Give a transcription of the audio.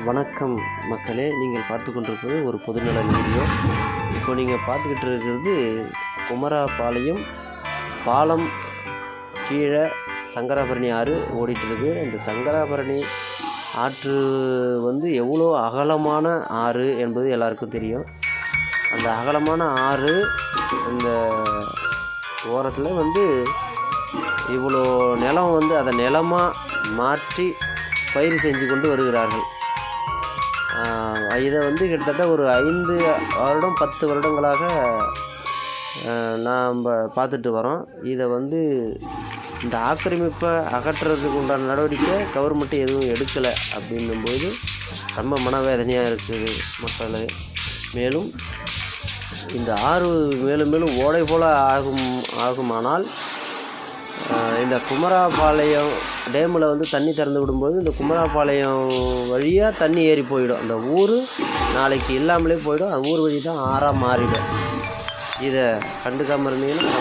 வணக்கம் மக்களே, நீங்கள் பார்த்து கொண்டிருப்பது ஒரு பொதுநல வீடியோ. இப்போ நீங்கள் பார்த்துக்கிட்டு இருக்கிறது குமராபாளையம் பாலம் கீழே சங்கராபரணி ஆறு ஓடிட்டுருக்கு. இந்த சங்கராபரணி ஆற்று எவ்வளோ அகலமான ஆறு என்பது எல்லாருக்கும் தெரியும். அந்த அகலமான ஆறு இந்த ஓரத்தில் இவ்வளோ நிலம் அதை நிலமாக மாற்றி பயிர் செஞ்சு கொண்டு வருகிறார்கள். இதை கிட்டத்தட்ட ஒரு 5 வருடம் 10 வருடங்களாக நாம் பார்த்துட்டு வரோம். இதை இந்த ஆக்கிரமிப்பை அகற்றுறதுக்கு உண்டான நடவடிக்கை கவர்மெண்ட்டு எதுவும் எடுக்கலை அப்படின்னும்போது ரொம்ப மனவேதனையாக இருக்குது மக்களே. மேலும் இந்த ஆறு மேலும் மேலும் ஓடை போல் ஆகுமானால் இந்த குமராபாளையம் டேமில் தண்ணி திறந்து விடும்போது இந்த குமராபாளையம் வழியாக தண்ணி ஏறி போயிடும். அந்த ஊர் நாளைக்கு இல்லாமலே போயிடும். அந்த ஊர் வழி தான் ஆறாக மாறிடும். இதை கண்டுக்காமல் இருந்தீங்கன்னா